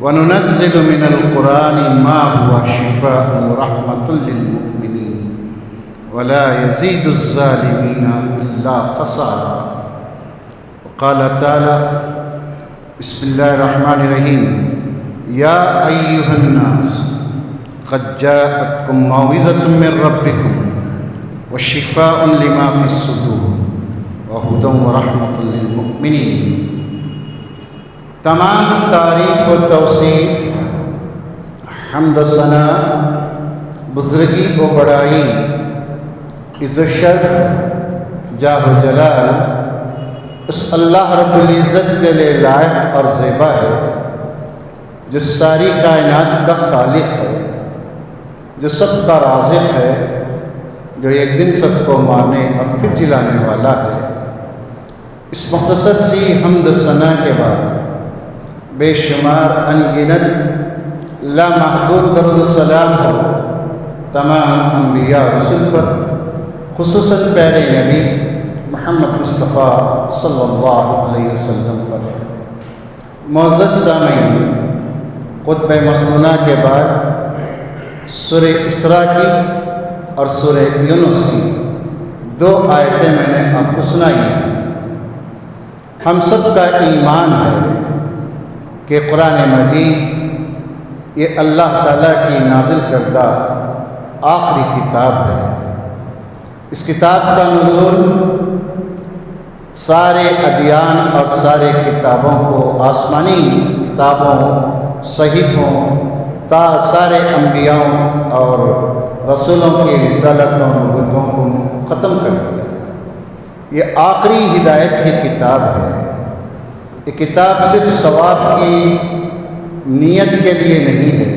وَنُنَزِّلُ مِنَ الْقُرْآنِ مَا هُوَ شِفَاءٌ وَرَحْمَةٌ لِّلْمُؤْمِنِينَ وَلَا يَزِيدُ الظَّالِمِينَ إِلَّا خَسَارًا۔ وقال تعالی بسم اللہ الرحمن الرحیم یا ایھا الناس قد جاءتکم موعظۃ من ربکم وشفاء لما فی الصدور وہدی ورحمۃ للمؤمنین۔ تمام تعریف و توصیف، حمد و ثنا، بزرگی و بڑائی، عز و شرف، جاہ و جلال اس اللہ رب العزت کے لیے لائق اور زیبا ہے جو ساری کائنات کا خالق ہے، جو سب کا رازق ہے، جو ایک دن سب کو مارنے اور پھر جلانے والا ہے۔ اس مختصر سی حمد و ثنا کے بعد بے شمار انگنت لامحدود درود و سلام ہو تمام انبیاء رسول پر، خصوصاً پیارے نبی محمد مصطفیٰ صلی اللہ علیہ وسلم پر۔ معزز سامعین، خطبہ مسنونہ کے بعد سورہ اسراء کی اور سورہ یونس کی 2 آیتیں میں نے آپ کو سنائی ہیں۔ ہم سب کا ایمان ہے کہ قرآن مجید یہ اللہ تعالیٰ کی نازل کردہ آخری کتاب ہے۔ اس کتاب کا نزول سارے ادیان اور سارے کتابوں کو، آسمانی کتابوں، صحیفوں تا سارے انبیاء اور رسولوں کی رسالتوں نبوتوں کو ختم کر دیا۔ یہ آخری ہدایت کی کتاب ہے۔ یہ کتاب صرف ثواب کی نیت کے لیے نہیں ہے،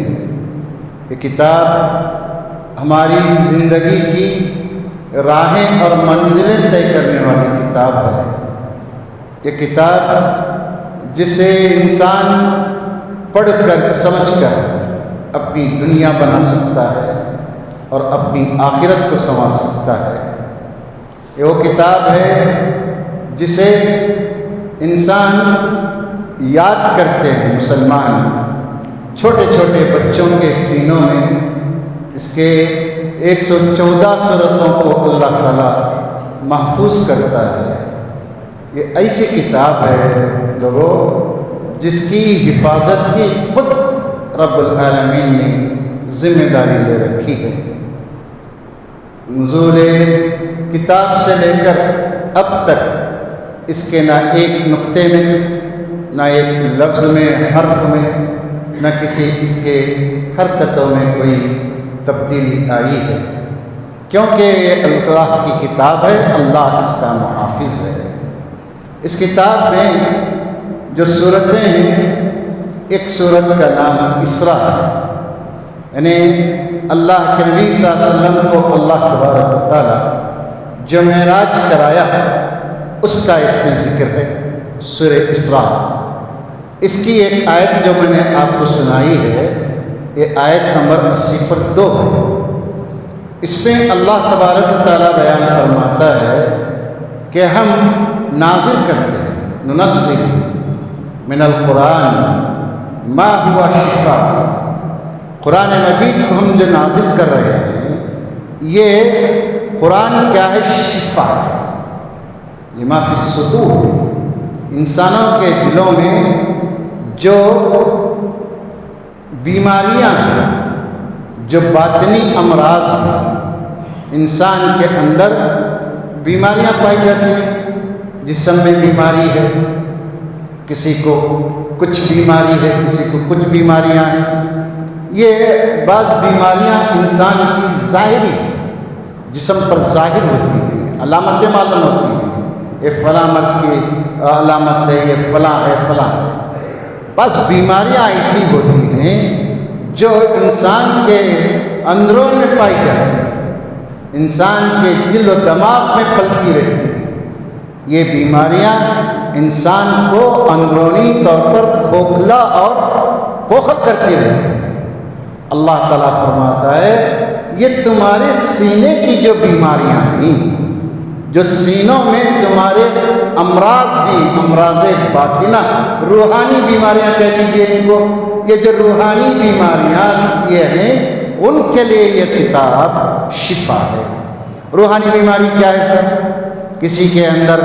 یہ کتاب ہماری زندگی کی راہیں اور منزلیں طے کرنے والی کتاب ہے۔ یہ کتاب جسے انسان پڑھ کر سمجھ کر اپنی دنیا بنا سکتا ہے اور اپنی آخرت کو سنوار سکتا ہے۔ یہ وہ کتاب ہے جسے انسان یاد کرتے ہیں، مسلمان چھوٹے چھوٹے بچوں کے سینوں میں اس کے 114 سورتوں کو اللہ تعالیٰ محفوظ کرتا ہے۔ یہ ایسی کتاب ہے لوگوں جس کی حفاظت کی خود رب العالمین نے ذمہ داری لے رکھی ہے۔ نزول کتاب سے لے کر اب تک اس کے نہ ایک نقطے میں، نہ ایک لفظ میں، حرف میں، نہ کسی اس کے حرکتوں میں کوئی تبدیلی آئی ہے، کیونکہ یہ اللہ کی کتاب ہے، اللہ اس کا محافظ ہے۔ اس کتاب میں جو صورتیں ہیں، ایک صورت کا نام اسراء ہے، یعنی اللہ کے نبی صلی اللہ علیہ وسلم کو اللہ تبارک و تعالیٰ جو معراج کرایا اس کا اس میں ذکر ہے، سورہ اسراء۔ اس کی ایک آیت جو میں نے آپ کو سنائی ہے، یہ آیت نمبر 80 پر 2 ہے۔ اس میں اللہ تبارک و تعالیٰ بیان فرماتا ہے کہ ہم نازل کرتے ہیں، ننزل من القرآن ما هو شفاء، قرآن مجید کو ہم جو نازل کر رہے ہیں یہ قرآن کیا ہے؟ شفا ہے، لما فی الصدور، انسانوں کے دلوں میں جو بیماریاں ہیں، جو باطنی امراض ہیں، انسان کے اندر بیماریاں پائی جاتی ہیں، جسم میں بیماری ہے، کسی کو کچھ بیماری ہے، کسی کو کچھ بیماریاں ہیں۔ یہ بعض بیماریاں انسان کی ظاہری ہیں، جسم پر ظاہر ہوتی ہیں، علامتیں معلوم ہوتی ہیں، یہ فلاں مرض کی علامت ہے، یہ فلاں ہے، فلاں ہے۔ بس بیماریاں ایسی ہوتی ہیں جو انسان کے اندرون میں پائی جاتی ہیں، انسان کے دل و دماغ میں پلتی رہتی ہیں۔ یہ بیماریاں انسان کو اندرونی طور پر کھوکھلا اور بوخر کرتی رہتی ہیں۔ اللہ تعالیٰ فرماتا ہے یہ تمہارے سینے کی جو بیماریاں ہیں، جو سینوں میں تمہارے امراض ہیں، امراض باطنہ، روحانی بیماریاں کہہ لیجیے ان کو، یہ جو روحانی بیماریاں یہ ہیں ان کے لیے یہ کتاب شفا ہے۔ روحانی بیماری کیا ہے سر؟ کسی کے اندر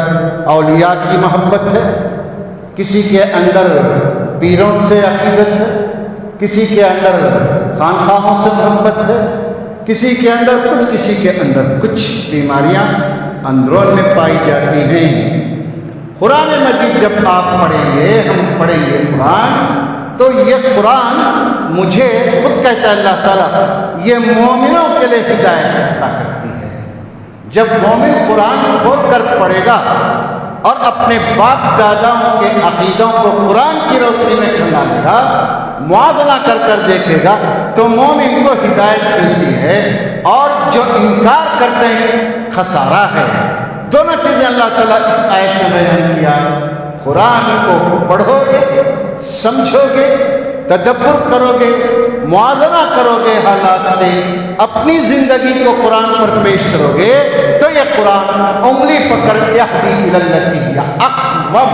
اولیاء کی محبت ہے، کسی کے اندر پیروں سے عقیدت ہے، کسی کے اندر خانقاہوں سے محبت ہے، کسی کے اندر کچھ، کسی کے اندر کچھ بیماریاں اندرون میں پائی جاتی ہیں۔ قرآن مجید جب آپ پڑھیں گے، ہم پڑھیں گے قرآن، تو یہ قرآن مجھے خود کہتا ہے اللہ تعالیٰ یہ مومنوں کے لیے ہدایت عطا کرتی ہے۔ جب مومن قرآن کھول کر پڑھے گا اور اپنے باپ داداؤں کے عقیدوں کو قرآن کی روشنی میں کھنگالے گا، موازنہ کر کر دیکھے گا، تو مومن کو ہدایت ملتی ہے، اور جو انکار کرتے ہیں خسارہ ہے۔ دونوں چیزیں اللہ تعالیٰ اس آیت میں بیان کیا۔ قرآن کو پڑھو گے، سمجھو گے، تدبر کرو گے، موازنہ کرو گے حالات سے، اپنی زندگی کو قرآن پر پیش کرو گے، تو یہ قرآن انگلی پکڑ یہدی الی التی ہی اقوم،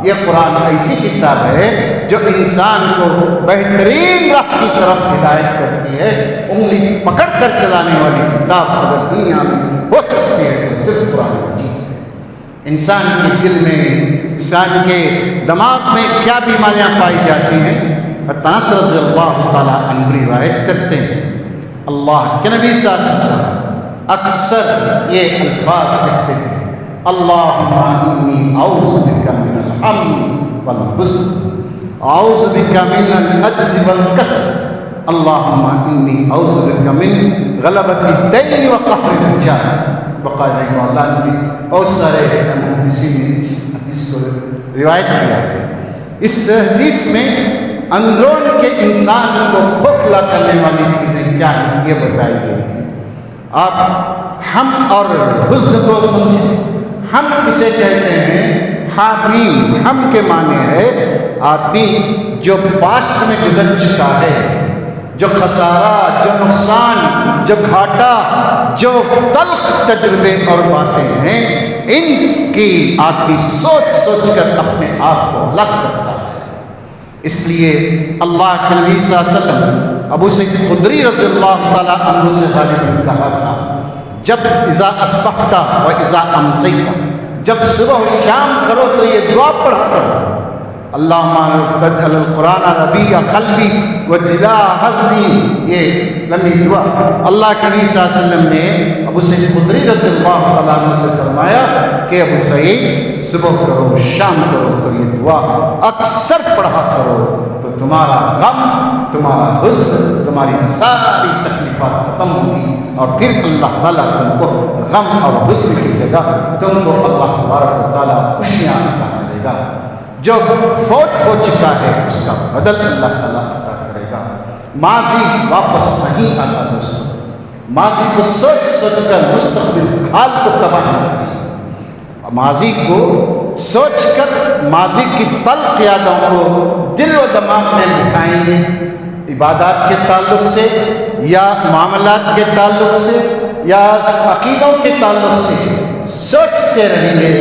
یہ قرآن ایسی کتاب ہے جو انسان کو بہترین راہ کی طرف ہدایت کرتی ہے۔ انگلی پکڑ کر چلانے والی کتاب اگر دنیا میں ہو سکتی ہے تو صرف قرآن مجید ہے۔ انسان کے دل میں، انسان کے دماغ میں کیا بیماریاں پائی جاتی ہیں؟ انس رضی اللہ تعالیٰ عنہ روایت کرتے ہیں، اللہ کے نبی صلی اللہ علیہ وسلم اکثر یہ الفاظ کہتے تھے، اللہم انی اعوذ بک من الہم والحزن، اعوذ بک من العجز والکسل، اللہم انی اعوذ بک من غلبۃ الدین وقہر الرجال۔ بقاء رحمہ اللہ نے بھی بہت سارے محدثین نے اس حدیث کو روایت کیا ہے۔ اس حدیث میں اندرون کے انسان کو کھوکھلا کرنے والی چیزیں کیا ہیں یہ بتائی گئی ہیں۔ آپ ہم اور حزن کو سمجھیں۔ ہم اسے کہتے ہیں حامیم، ہم کے معنی ہے آدمی جو پاسٹ میں گزر چکا ہے، جو خسارہ، جو نقصان، جو گھاٹا، جو تلخ تجربے اور باتیں ہیں، ان کی آدمی سوچ سوچ کر اپنے آپ کو ہلاک کرتا ہے۔ اس لیے اللہ کے نبی صلی اللہ علیہ وسلم ابو سعید خدری رضی اللہ تعالیٰ عنہ سے غالباً کہا تھا، جب اذا اصبحت و اذا امسیت، جب صبح و شام کرو تو یہ دعا پڑھا کرو، اللہم تجعل القرآن ربیع قلبی وجلاء حزنی، یہ لمبی دعا اللہ کے نبی صلی اللہ علیہ وسلم نے ابو سعید خدری رضی اللہ تعالیٰ عنہ سے فرمایا کہ ابو سعید صبح کرو شام کرو تو یہ دعا اکثر پڑھا کرو، تو تمہارا غم، تمہارا حزن، تمہاری ساری تکلیفات ختم ہوگی، اور پھر اللہ تعالیٰ تم کو غم اور حزن کی جگہ تم کو اللہ تبارک و تعالیٰ خوشیاں عطا کرے گا۔ جو فوت ہو چکا ہے اس کا بدل اللہ تعالیٰ عطا کرے گا۔ ماضی واپس نہیں آتا دوستوں، ماضی کو سوچ سوچ کر مستقبل حال کو تباہ نہ کریں۔ ماضی کو سوچ کر ماضی کی تلخ یادوں کو دل و دماغ میں بٹھائیں گے، عبادات کے تعلق سے یا معاملات کے تعلق سے یا عقیدوں کے تعلق سے سوچتے رہیں گے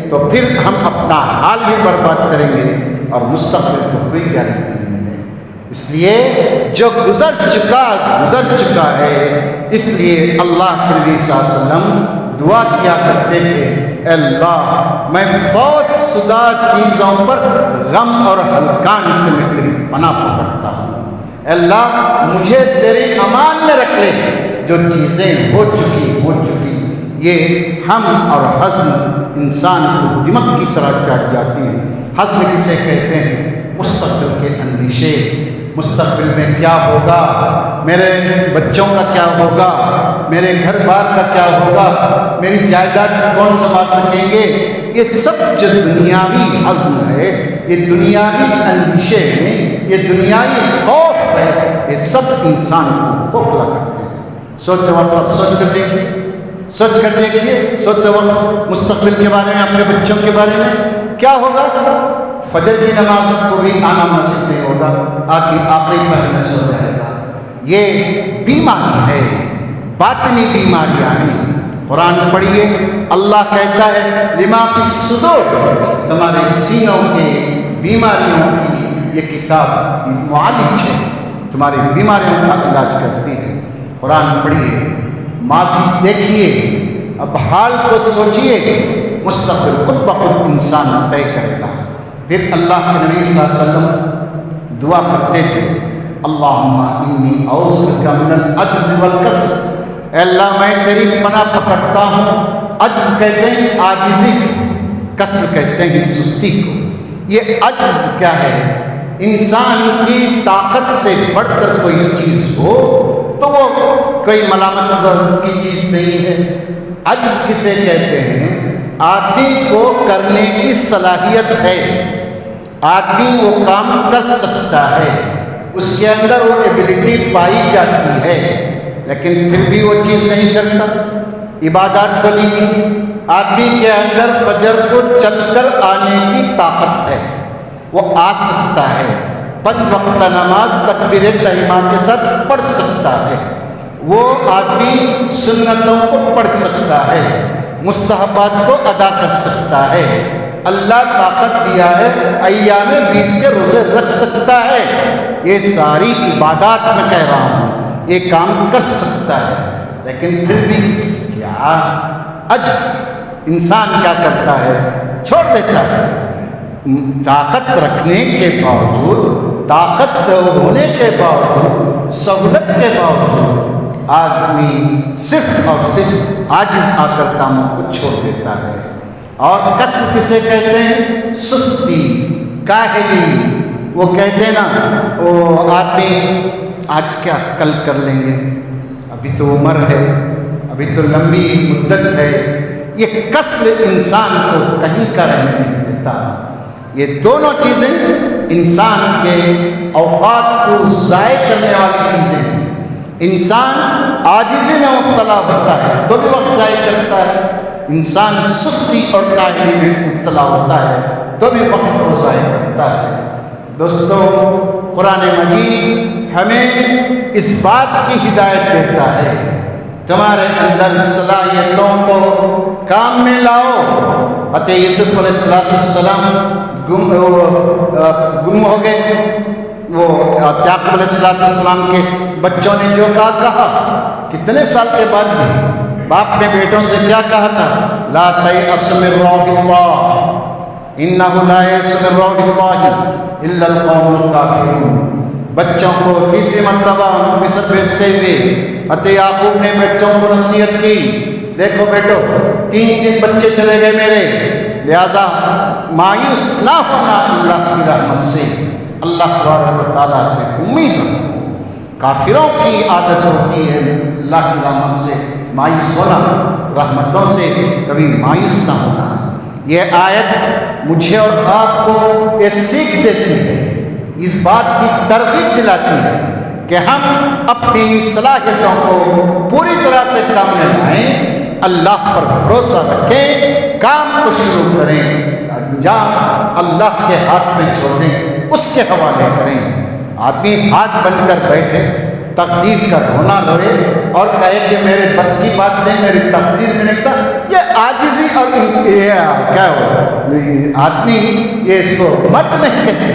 تو پھر ہم اپنا حال بھی برباد کریں گے اور مستقبل تو کوئی گارنٹی نہیں ہے۔ اس لیے جو گزر چکا ہے، اس لیے اللہ کے نبی صلی اللہ علیہ وسلم دعا کیا کرتے تھے، اے اللہ میں فوت شدہ چیزوں پر غم اور ہلکان سے میں تیری پناہ پکڑتا ہوں، اے اللہ مجھے تیرے امان میں رکھ لے، جو چیزیں ہو چکی یہ ہم اور حزن انسان کو دماغ کی طرح چاٹ جاتی ہیں۔ حزن کسے کہتے ہیں؟ مستقبل کے اندیشے، مستقبل میں کیا ہوگا، میرے بچوں کا کیا ہوگا، میرے گھر بار کا کیا ہوگا، میری جائیداد کون سنبھال سکیں گے، یہ سب جو دنیاوی حزن ہے، یہ دنیاوی اندیشے ہیں، یہ دنیاوی خوف ہے، یہ سب انسان کو کھوکھلا کرتے ہیں۔ سوچتے وقت آپ سوچ کر دیکھیے، سوچتے وقت مستقبل کے بارے میں، اپنے بچوں کے بارے میں کیا ہوگا۔ فجر کی نماز کو بھی آنا نصیب نہیں ہوگا، آخری پہر میں سو جائے گا۔ یہ بیماری ہے، باطنی بیماریاں ہیں۔ قرآن پڑھیے، اللہ کہتا ہے لما فی الصدور، تمہارے سینوں کے بیماریوں کی یہ کتاب معالج ہے، تمہاری بیماریوں کا علاج کرتی ہے۔ قرآن پڑھیے، ماضی دیکھیے، اب حال کو سوچیے، مستقبل خود بخود انسان طے کرے گا۔ پھر اللہ کے نبی صلی اللہ علیہ وسلم دعا کرتے تھے، اللہم انی اعوذ بک من العجز والکسل، اے اللہ میں تیری پناہ پکڑتا ہوں۔ عجز کہتے ہیں عاجزی کو، کسل کہتے ہیں سستی کو۔ یہ عجز کیا ہے؟ انسان کی طاقت سے بڑھ کر کوئی چیز ہو تو وہ کوئی ملامت ضرورت کی چیز نہیں ہے۔ عجز کسے کہتے ہیں؟ آدمی کو کرنے کی صلاحیت ہے، آدمی وہ کام کر سکتا ہے، اس کے اندر وہ ایبلٹی پائی جاتی ہے، لیکن پھر بھی وہ چیز نہیں کرتا۔ عبادات کو لیجیے، آدمی کے اندر فجر کو چل کر آنے کی طاقت ہے، وہ آ سکتا ہے، 5 وقت نماز تکبیر تحریمہ کے ساتھ پڑھ سکتا ہے، وہ آدمی سنتوں کو پڑھ سکتا ہے، مستحبات کو ادا کر سکتا ہے۔ اللہ طاقت دیا ہے، ایام 20 کے روزے رکھ سکتا ہے۔ یہ ساری عبادات میں کہہ رہا ہوں، یہ کام کر سکتا ہے، لیکن پھر بھی کیا عجز انسان کیا کرتا ہے؟ چھوڑ دیتا ہے۔ طاقت رکھنے کے باوجود، طاقت ہونے کے باوجود، سہولت کے باوجود آدمی صرف اور صرف عاجز آ کر کاموں کو چھوڑ دیتا ہے۔ اور کسل کسے کہتے ہیں؟ سستی، کاہلی۔ وہ کہتے ہیں نا، وہ آدمی آج کیا کل کر لیں گے، ابھی تو عمر ہے، ابھی تو لمبی مدت ہے۔ یہ کسل انسان کو کہیں کا رہنے نہیں دیتا۔ یہ دونوں چیزیں انسان کے اوقات کو ضائع کرنے والی چیزیں ہیں۔ انسان عاجزی میں مبتلا ہوتا ہے تو بھی وقت ضائع کرتا ہے، انسان سستی اور کاہلی میں مبتلا ہوتا ہے تو بھی وقت کو ضائع کرتا ہے۔ دوستو، قرآن مجید ہمیں اس بات کی ہدایت دیتا ہے، تمہارے اندر صلاحیتوں کو کام میں لاؤ۔ حضرت یوسف علیہ السلام گم ہو گئے، وہ یعقوب علیہ السلام کے بچوں نے جو کہا، کتنے سال کے بعد بھی باپ نے بیٹوں سے کیا کہا تھا؟ لا تیأس من روح اللہ انہ لا ییأس من روح اللہ الا القوم الکافرون۔ بچوں کو تیسری مرتبہ مصر بھیجتے ہوئے حضرت یعقوب نے بچوں کو نصیحت کی، دیکھو بیٹو، 3 بچے چلے گئے میرے، لہذا مایوس نہ ہونا اللہ کی رحمت سے، اللہ تبارک و تعالیٰ سے امید رکھو۔ کافروں کی عادت ہوتی ہے اللہ کی رحمت سے مایوس ہونا، رحمتوں سے کبھی مایوس نہ ہونا۔ یہ آیت مجھے اور آپ کو یہ سیکھ دیتی ہے، اس بات کی ترغیب دلاتی ہے کہ ہم اپنی صلاحیتوں کو پوری طرح سے کام میں لائیں، اللہ پر بھروسہ رکھیں، کام کو شروع کریں، انجام اللہ کے ہاتھ میں چھوڑ دیں، اس کے حوالے کریں۔ آدمی ہاتھ بن کر بیٹھے، تقدیر کا رونا روئے اور کہے کہ میرے بس کی بات نہیں، میری تقدیر میں نہیں تھا، یہ عاجزی اور کیا ہو آدمی، یہ اس کو مرد نہیں کہتے،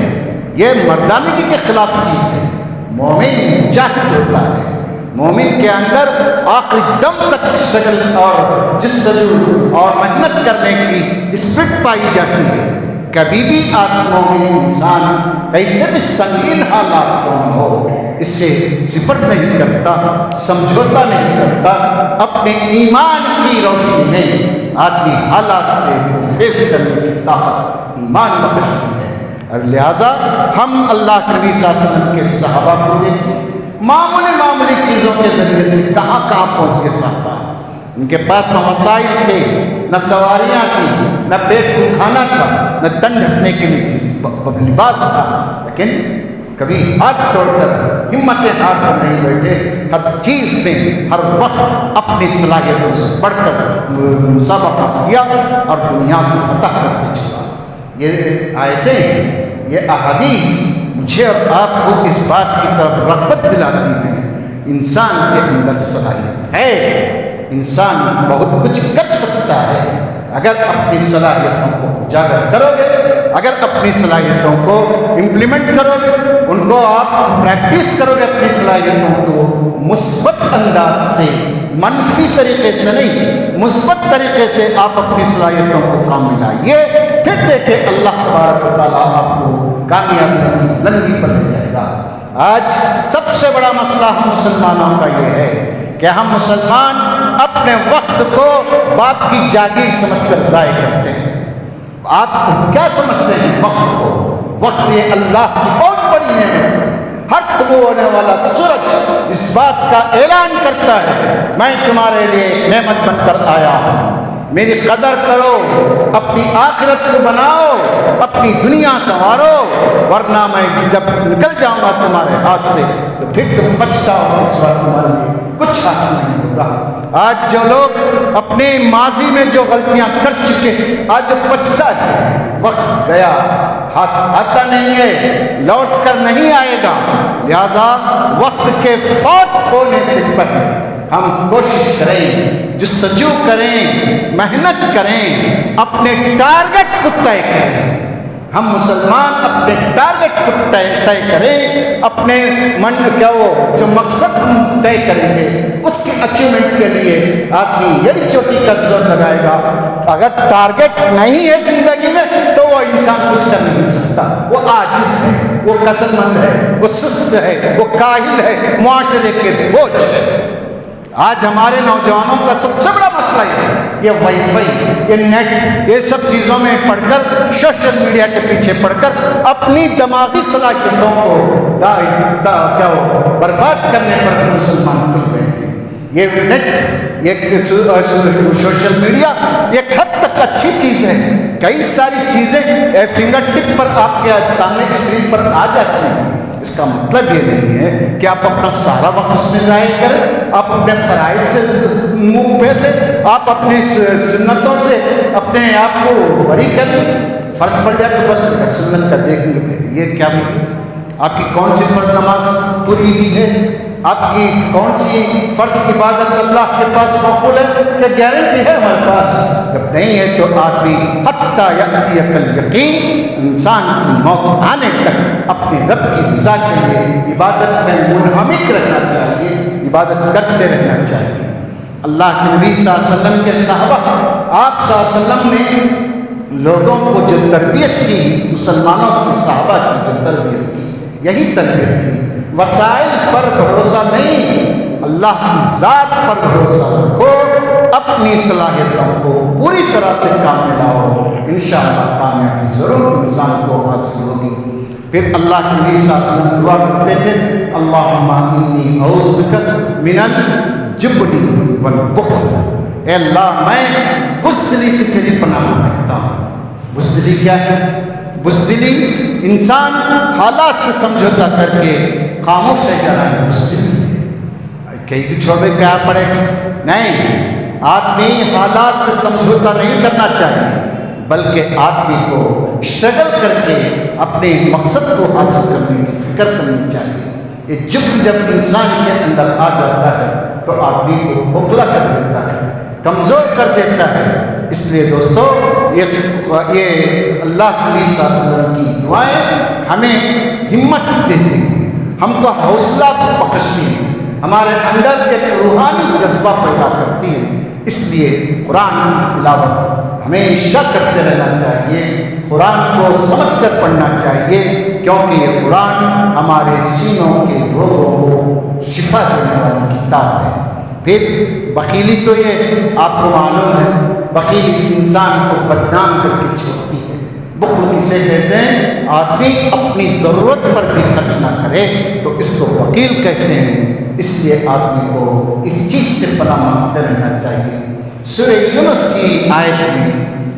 یہ مردانگی کے خلاف چیز ہے۔ مومن مجاہد ہوتا ہے، مومن کے اندر آخری دم تک شکل اور جستجو اور محنت کرنے کی اسپرٹ پائی جاتی ہے۔ کبھی بھی مومن انسان کیسے بھی سنگین حالات کیوں ہو، اس سے صفر نہیں کرتا، سمجھوتا نہیں کرتا، اپنے ایمان کی روشنی میں آدمی حالات سے فیس کرنے کی طاقت ایمان بخشتی ہے۔ اور لہٰذا ہم اللہ کے نبی صلی اللہ علیہ وسلم کے صحابہ کو دیکھیں، معمولی چیزوں کے ذریعے سے کہاں پہنچ گئے صحابہ۔ ان کے پاس نہ وسائل تھے، نہ سواریاں تھیں، نہ پیٹ کو کھانا تھا، نہ تن ڈھکنے کے لیے لباس تھا، لیکن کبھی ہاتھ توڑ کر ہمتیں ہار کر نہیں بیٹھے، ہر چیز میں ہر وقت اپنی صلاحیتوں سے بڑھ کر مسابقہ کیا اور دنیا کو فتح کر کے چھوڑا۔ یہ آیتیں، یہ احادیث مجھے اور آپ کو اس بات کی طرف رغبت دلاتی ہیں، انسان کے اندر صلاحیت ہے، انسان بہت کچھ کر سکتا ہے، اگر اپنی صلاحیتوں کو اجاگر کرو گے اگر اپنی صلاحیتوں کو امپلیمنٹ کرو گے، ان کو آپ پریکٹس کرو گے، اپنی صلاحیتوں کو مثبت انداز سے، منفی طریقے سے نہیں، مثبت طریقے سے آپ اپنی صلاحیتوں کو کام میں لائیے، پھر دیکھیں اللہ تبارک و تعالیٰ آپ کو کامیابی کی بلندی پر لے جائے گا۔ آج سب سے بڑا مسئلہ ہم مسلمانوں کا یہ ہے کہ ہم مسلمان اپنے وقت کو باپ کی جاگیر سمجھ کر ضائع کرتے ہیں۔ آپ کیا سمجھتے ہیں وقت کو؟ وقت یہ اللہ کی بہت بڑی نعمت ہے۔ ہر طلوع ہونے والا سورج اس بات کا اعلان کرتا ہے میں تمہارے لیے نعمت بن کر آیا ہوں، میری قدر کرو، اپنی آخرت کو بناؤ، اپنی دنیا سنوارو، ورنہ میں جب نکل جاؤں گا تمہارے ہاتھ سے تو پھر تم پچھتاؤ، اس وقت تمہارے لیے کچھ حاصل نہیں ہوگا۔ آج جو لوگ اپنے ماضی میں جو غلطیاں کر چکے، آج جو پچھتا ہے، وقت گیا، ہاتھ آتا نہیں ہے، لوٹ کر نہیں آئے گا، لہذا وقت کے فوت ہونے سے پہلے ہم کوشش کریں، جستجو کریں، محنت کریں، اپنے ٹارگٹ کو طے کریں۔ ہم مسلمان اپنے ٹارگٹ کو طے کریں، اپنے جو مقصد ہم طے کریں گے اس کی اچیومنٹ کے لیے آدمی یڑی چوٹی کا زور لگائے گا۔ اگر ٹارگٹ نہیں ہے زندگی میں تو وہ انسان کچھ کر نہیں سکتا، وہ عاجز ہے، وہ کسل مند ہے، وہ سست ہے، وہ کاہل ہے، معاشرے کے بوجھ ہے۔ آج ہمارے نوجوانوں کا سب سے بڑا مسئلہ یہ وائی فائی، یہ نیٹ، یہ سب چیزوں میں پڑھ کر، سوشل میڈیا کے پیچھے پڑھ کر اپنی دماغی صلاحیتوں کو برباد کرنے پر مسلمان تل گئے ہیں۔ یہ نیٹ، یہ سوشل میڈیا ایک حد تک اچھی چیز ہے، کئی ساری چیزیں فنگر ٹپ پر آپ کے سامنے اسکرین پر آ جاتی ہیں۔ اس کا مطلب یہ نہیں ہے کہ آپ اپنا سارا وقت اس میں ضائع کریں، آپ اپنے فرائض سے منہ پھیر لیں، آپ اپنی سنتوں سے اپنے آپ کو بری کر لیں۔ فرض پڑ جائے تو بس سنت کا دیکھیں گے، یہ کیا ہوئی؟ آپ کی کون سی فرض نماز پوری ہوئی ہے؟ آپ کی کون سی فرض عبادت اللہ کے پاس مقبول ہے؟ کہ گارنٹی ہے ہمارے پاس؟ جب نہیں ہے تو آدمی حتیٰ یأتی الیقین، انسان کی موت آنے تک اپنے رب کی رضا کے لیے عبادت میں منہمک رہنا چاہیے، عبادت کرتے رہنا چاہیے۔ اللہ کے نبی صلی اللہ علیہ وسلم کے صحابہ، آپ صلی اللہ علیہ وسلم نے لوگوں کو جو تربیت کی، مسلمانوں کی، صحابہ کی جو تربیت کی، یہی تربیت تھی۔ وسائل پر بھروسہ نہیں، اللہ کی ذات پر بھروسہ رکھو، اپنی صلاحیتوں کو پوری طرح سے کام میں لاؤ، انشاءاللہ کامیابی ضرور انسان کو حاصل ہوگی۔ پھر اللہ کے نبی صلی اللہ علیہ وسلم دعا کرتے تھے، اللہم انی اعوذ بک من الجبن والبخل، اے اللہ میں بزدلی سے تیری پناہ مانگتا ہوں۔ بزدلی کیا ہے؟ بزدلی انسان حالات سے سمجھوتا کر کے خاموش رہ جانا ہے، بزدلی ہے۔ کہیں چھوڑے کیا پڑے گا؟ نہیں، آدمی حالات سے سمجھوتا نہیں کرنا چاہیے، بلکہ آدمی کو اسٹرگل کر کے اپنے مقصد کو حاصل کرنے کی فکر کرنی چاہیے۔ یہ جب انسان کے اندر آ جاتا ہے تو آدمی کو کھوکھلا کر دیتا ہے، کمزور کر دیتا ہے۔ اس لیے دوستو، یہ اللہ کے نبی صلی اللہ علیہ وسلم کی دعائیں ہمیں ہمت دیتی ہیں، ہم کو حوصلہ بخشتی ہیں، ہمارے اندر ایک روحانی جذبہ پیدا کرتی ہے۔ اس لیے قرآن کی تلاوت ہمیشہ کرتے رہنا چاہیے، قرآن کو سمجھ کر پڑھنا چاہیے، کیونکہ یہ قرآن ہمارے سینوں کے روگوں کو شفا دینے والی کتاب ہے۔ پھر بخیلی تو یہ آپ کو معلوم ہے، بخیلی انسان کو بدنام کر کے چھوڑتی ہے۔ بخل کسے کہتے ہیں؟ آدمی اپنی ضرورت پر بھی خرچ نہ کرے تو اس کو بخیل کہتے ہیں۔ اس لیے آدمی کو اس چیز سے پناہ مانگتے رہنا چاہیے۔ سورہ یونس کی آیت میں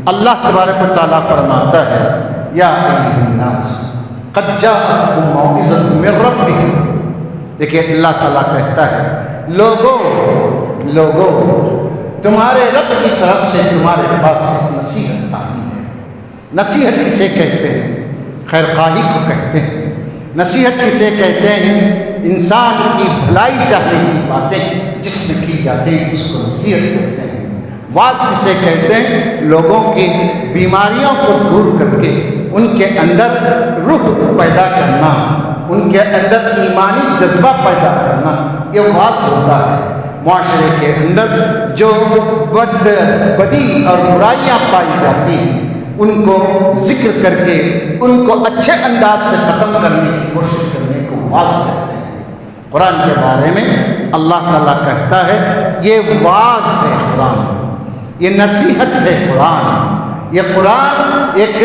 اللہ تبارک و تعالیٰ فرماتا ہے، یا ایھا الناس قد جاءتکم موعظۃ من ربکم۔ دیکھیے اللہ تعالیٰ کہتا ہے، لوگوں تمہارے رب کی طرف سے تمہارے پاس ایک نصیحت آئی ہے۔ نصیحت کسے کہتے ہیں؟ خیر خواہی کو کہتے ہیں۔ نصیحت کسے کہتے ہیں؟ انسان کی بھلائی چاہنے کی باتیں جس میں کی جاتی ہیں اس کو نصیحت کہتے ہیں۔ واعظ کسے کہتے ہیں؟ لوگوں کی بیماریوں کو دور کر کے ان کے اندر روح پیدا کرنا، ان کے اندر ایمانی جذبہ پیدا کرنا، یہ واعظ ہوتا ہے۔ معاشرے کے اندر جو بدی اور برائیاں پائی جاتی ہیں ان کو ذکر کر کے ان کو اچھے انداز سے ختم کرنے کی کوشش کرنے کو واعظ کہتے ہیں۔ قرآن کے بارے میں اللہ تعالیٰ کہتا ہے یہ واعظ ہے، قرآن یہ نصیحت ہے، قرآن یہ قرآن ایک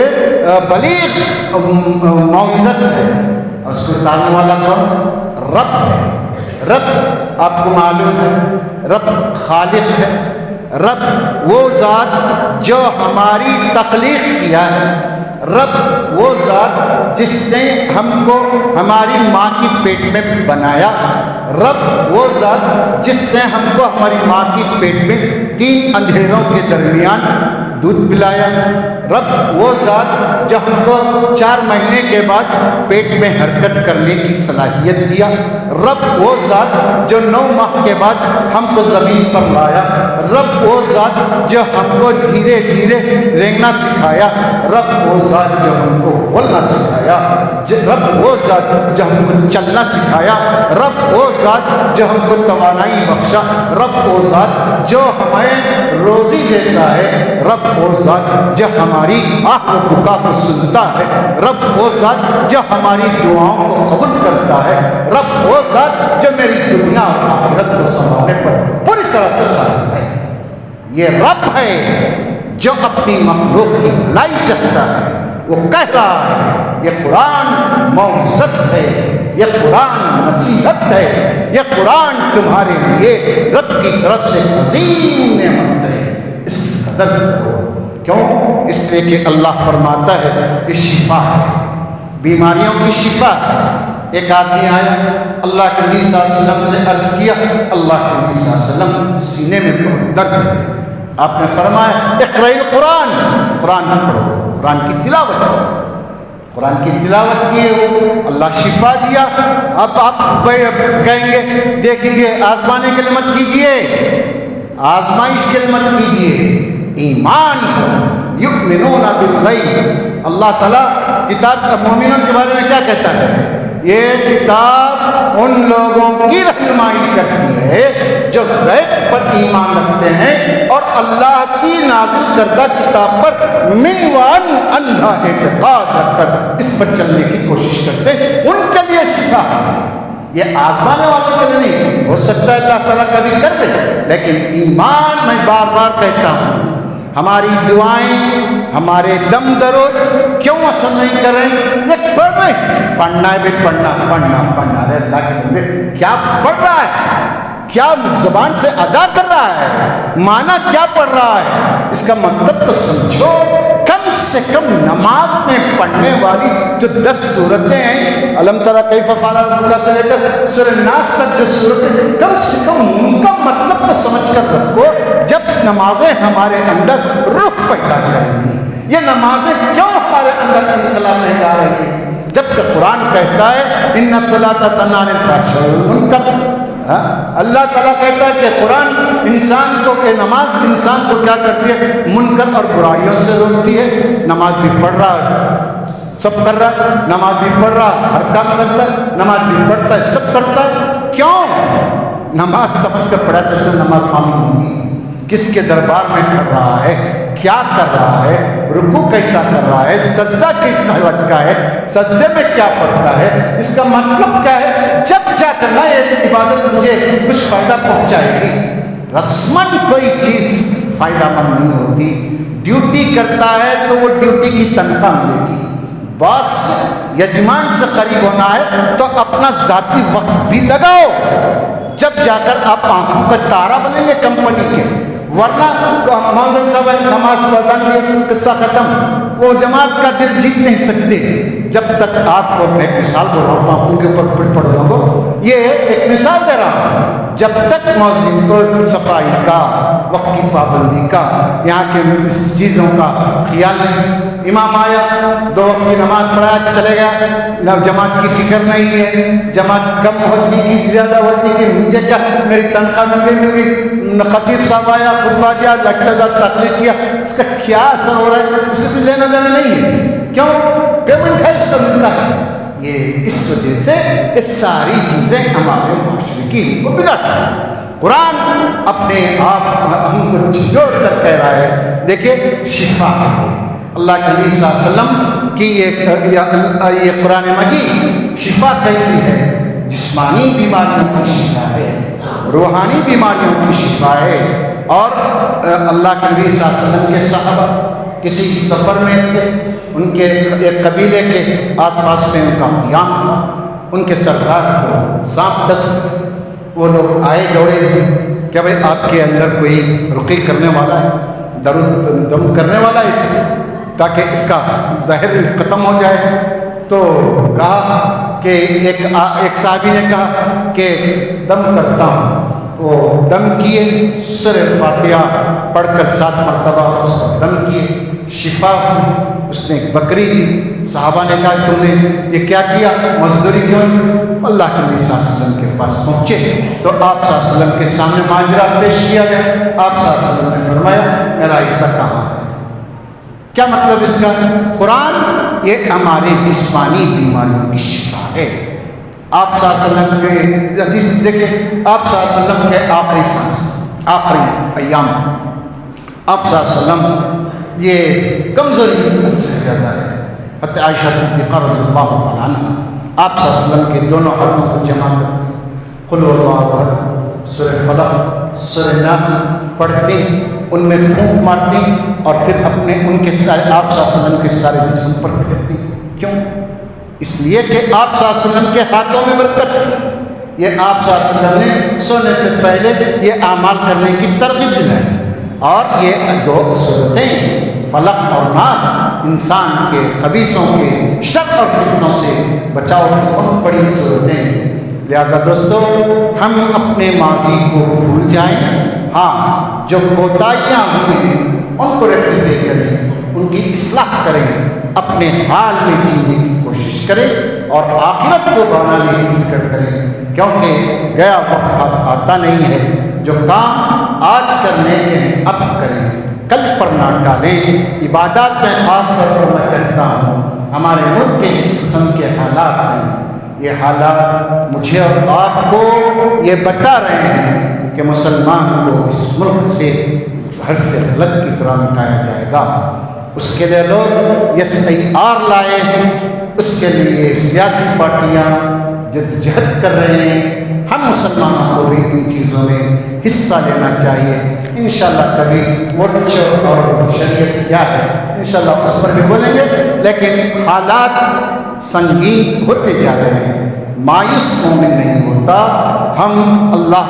بلیغ موعظت ہے، اور اس کو اتارنے والا کون؟ رب ہے۔ رب آپ کو معلوم ہے، رب خالق ہے، رب وہ ذات جو ہماری تخلیق کیا ہے، رب وہ ذات جس نے ہم کو ہماری ماں کی پیٹ میں بنایا، رب وہ ذات جس نے ہم کو ہماری ماں کی پیٹ میں 3 اندھیروں کے درمیان دودھ پلایا، رب وہ ذات جو ہم کو 4 مہینے کے بعد پیٹ میں حرکت کرنے کی صلاحیت دیا، رب وہ ذات جو 9 ماہ کے بعد ہم کو زمین پر لایا، رب وہ ذات جو ہم کو دھیرے دھیرے رینگنا سکھایا، رب وہ ذات جو ہم کو بولنا سکھایا، رب وہ ذات جو ہم کو چلنا سکھایا، رب وہ ذات جو ہم کو توانائی بخشا، رب وہ ذات جو ہمیں روزی دیتا ہے، رب وہ ذات جو ہماری آہ و بکا کو سنتا ہے، رب وہ ذات جو ہماری دعاؤں کو قبول کرتا ہے، رب وہ ذات جو میری دنیا اور آخرت کو سنبھالنے پر پوری طرح سے قادر ہے۔ یہ رب ہے جو اپنی مخلوق کی بھلائی چاہتا ہے، وہ کہہ رہا ہے یہ قرآن موعظت ہے، یہ قرآن نصیحت ہے، یہ قرآن تمہارے لیے رب کی طرف سے عظیم نعمت ہے، اس کی قدر کرو۔ کیوں؟ اس لیے کہ اللہ فرماتا ہے یہ شفا ہے، بیماریوں کی شفا ہے۔ ایک آدمی آیا، اللہ کے نبی صلی اللہ علیہ وسلم سے عرض کیا، اللہ کے نبی صلی اللہ علیہ وسلم سینے میں بہت درد ہے۔ آپ نے فرمایا اقرأ القرآن، قرآن پڑھو، قرآن کی تلاوت کرو، قرآن کی تلاوت کیے ہو، اللہ شفا دیا۔ اب آپ کہیں گے دیکھیں گے آزمانے کے لیے مت کیجیے، آزمائش کے لیے مت کیجیے، ایمان یؤمنون بالغیب۔ اللہ تعالیٰ کتاب کا مومنوں کے بارے میں کیا کہتا ہے؟ یہ کتاب ان لوگوں کی رہنمائی کرتی ہے جو غیب پر ایمان رکھتے ہیں اور اللہ کی نازل کردہ کتاب پر منوان اندھا اعتقاد رکھ کر اس پر چلنے کی کوشش کرتے ہیں، ان کے لیے شفا ہے۔ یہ آزمانے والوں کے لیے نہیں، ہو سکتا ہے اللہ تعالیٰ کبھی کر دے، لیکن ایمان میں بار بار کہتا ہوں ہماری دعائیں، ہمارے دم درود کیوں اثر نہیں کر رہے؟ یہ پڑھ رہے ہیں، پڑھنا ہے بھی پڑھنا پڑھنا ہے۔ اللہ کے بندے کیا پڑھ رہا ہے؟ کیا زبان سے ادا کر رہا ہے؟ معنی کیا پڑھ رہا ہے؟ اس کا مطلب تو سمجھو۔ کم سے کم نماز میں پڑھنے والی جو 10 صورتیں ہیں، علم تری کیف فعل ربک سے لے کر سورہ ناس تک جو صورتیں، کم سے کم ان کا مطلب تو سمجھ کر رکھو۔ جب نمازیں ہمارے اندر روح پیدا کریں گی، یہ نمازیں کیوں ہمارے اندر انقلاب نہیں لا رہی ہیں؟ جبکہ قرآن کہتا ہے ان الصلاۃ تنہی عن الفحشاء والمنکر۔ اللہ تعالیٰ کہتا ہے کہ قرآن انسان کو، کہ نماز انسان کو کیا کرتی ہے؟ منکر اور برائیوں سے روکتی ہے۔ نماز بھی پڑھ رہا ہے، سب کر رہا ہے، نماز بھی پڑھ رہا ہے، ہر کام کرتا ہے، نماز بھی پڑھتا ہے، سب کرتا ہے۔ کیوں؟ نماز سمجھ کر پڑھا تو اس نے نماز معلوم ہوگی کس کے دربار میں کر رہا ہے، کیا کر رہا ہے، رکوع کیسا کر رہا ہے، سجدہ کس حالت کا ہے، سجدے میں کیا پڑھتا ہے، اس کا مطلب کیا ہے۔ جب جا کر نہ یہ عبادت مجھے کچھ فائدہ پہنچائے گی۔ رسمن کوئی چیز فائدہ مند نہیں ہوتی، ڈیوٹی کرتا ہے تو وہ ڈیوٹی کی تنخواہ ملے گی۔ باس یجمان سے قریب ہونا ہے تو اپنا ذاتی وقت بھی لگاؤ، جب جا کر آپ آنکھوں کا تارا بنیں گے کمپنی کے، ورنہ موزن صاحب نماز پڑھان کے قصہ ختم، وہ جماعت کا دل جیت نہیں سکتے جب تک آپ کو، میں ایک مثال دے رہا ہوں ان کے اوپر پڑھوں کو، یہ ایک مثال دے رہا ہوں، جب تک موزن کو صفائی کا، وقت کی پابندی کا، یہاں کے اس چیزوں کا خیال نہیں، امام آیا 2 وقت کی نماز پڑھایا چلے گیا، نہ جماعت کی فکر نہیں ہے، جماعت کم ہوتی کہ زیادہ ہوتی کہ مجھے کیا، میری تنخواہ مل گئی، خطیب صاحب آیا خطبہ دیا، لیکچر تقریر کیا، اس کا کیا اثر ہو رہا ہے؟ اس کا کچھ لینا دینا نہیں ہے، کیوں؟ پیمنٹ ہے اس کا ملتا ہے۔ یہ اس وجہ سے یہ ساری چیزیں ہمارے معاشرے کی کو بگاڑتی ہیں۔ قرآن اپنے آپ ہم کو جھنجھوڑ کر کہہ رہا ہے، دیکھیں شفا ہے اللہ کے نبی صلی اللہ علیہ وسلم کی یہ قرآن مجید شفا کیسی ہے؟ جسمانی بیماریوں کی شفا ہے، روحانی بیماریوں کی شفا ہے۔ اور اللہ کے نبی صلی اللہ علیہ وسلم کے صحابہ کسی سفر میں تھے، ان کے ایک قبیلے کے آس پاس میں ان کا قیام تھا، ان کے سردار کو سانپ ڈس، وہ لوگ آئے دوڑے کہ بھائی آپ کے اندر کوئی رقی کرنے والا ہے، درود دم کرنے والا ہے اس تاکہ اس کا زہر ختم ہو جائے۔ تو کہا کہ ایک صحابی نے کہا کہ دم کرتا ہوں، وہ دم کیے، سورہ فاتحہ پڑھ کر 7 مرتبہ اس کو دم کیے، شفا ہوئی۔ اس نے ایک بکری دی، صحابہ نے کہا تم نے یہ کیا کیا، مزدوری کیوں؟ اللہ کے نبی صلی اللہ علیہ وسلم کے پاس پہنچے تو آپ صلی اللہ علیہ وسلم کے سامنے ماجرا پیش کیا گیا، آپ صلی اللہ علیہ وسلم نے فرمایا میرا حصہ کہاں ہے؟ کیا مطلب اس کا؟ قرآن یہ ہماری جسمانی بیماریوں کی شفا ہے۔ آپ صلی اللہ علیہ وسلم کے حدیث دیکھیں، آپ صلی اللہ علیہ وسلم کے آخری ایام آپ صلی اللہ علیہ وسلم یہ کمزوری سے زیادہ ہے۔ حتیٰ عائشہ صدیقہ رضی اللہ تعالیٰ عنہ آپ صلی اللہ علیہ وسلم کے دونوں ہاتھوں کو جمع کرتے، قل هو اللہ احد، سورہ فلق، سورہ ناس پڑھتے، ان میں پھونک مارتی اور پھر اپنے ان کے سارے آپ صلی اللہ علیہ وسلم کے سارے جسم پر پھیرتی۔ کیوں؟ اس لیے کہ آپ صلی اللہ علیہ وسلم کے ہاتھوں میں برکت تھی۔ یہ آپ صلی اللہ علیہ وسلم نے سونے سے پہلے یہ اعمال کرنے کی ترغیب دلائی، اور یہ 2 صورتیں فلق اور ناس انسان کے خبیثوں کے شر اور فتنوں سے بچاؤ کی بہت بڑی صورتیں ہیں۔ لہذا دوستو ہم اپنے ماضی کو بھول جائیں، ہاں جو کوتاہیاں ہوئی ہیں ان کو ریکٹیفائی کریں، ان کی اصلاح کریں، اپنے حال میں جینے کی کوشش کریں اور آخرت کو بنانے کی فکر کریں، کیونکہ گیا وقت آتا نہیں ہے۔ جو کام آج کرنے کے ہیں اب کریں، کل پر نہ ٹالیں۔ عبادات میں خاص طور پر میں کہتا ہوں ہمارے ملک کے جس قسم کے حالات ہیں، یہ حالات مجھے اور آپ کو یہ بتا رہے ہیں کہ مسلمان کو اس ملک سے حرف غلط کی طرح مٹایا جائے گا۔ اس کے لیے لوگ SIR لائے ہیں، اس کے لیے سیاسی پارٹیاں جدوجہد کر رہے ہیں۔ ہم مسلمانوں کو بھی ان چیزوں میں حصہ لینا چاہیے۔ انشاءاللہ کبھی ووٹ اور شریعت کیا ہے انشاءاللہ اس پر بھی بولیں گے، لیکن حالات سنگین ہوتے جا رہے ہیں۔ مایوس مومن نہیں ہوتا، ہم اللہ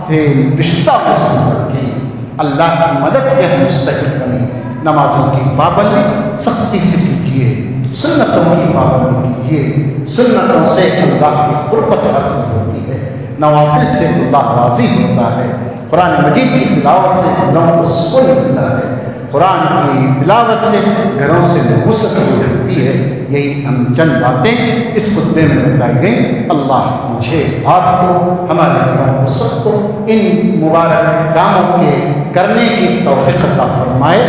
سے رشتہ مضبوط رکھیں، اللہ کی مدد کے ہم مستحق بنیں۔ نمازوں کی پابندی سختی سے کیجیے، سنتوں کی پابندی کیجیے، سنتوں سے اللہ کی قربت حاصل ہوتی ہے، نوافل سے اللہ راضی ہوتا ہے، قرآن مجید کی تلاوت سے دلوں کو سکون ملتا ہے، قرآن کی تلاوت سے گھروں سے وسعت ملتی ہے۔ یہی ہم چند باتیں اس خطبے میں بتائی گئیں۔ اللہ مجھے آپ کو، ہمارے گھروں کو، سب کو ان مبارک کاموں کے کرنے کی توفیق عطا فرمائے۔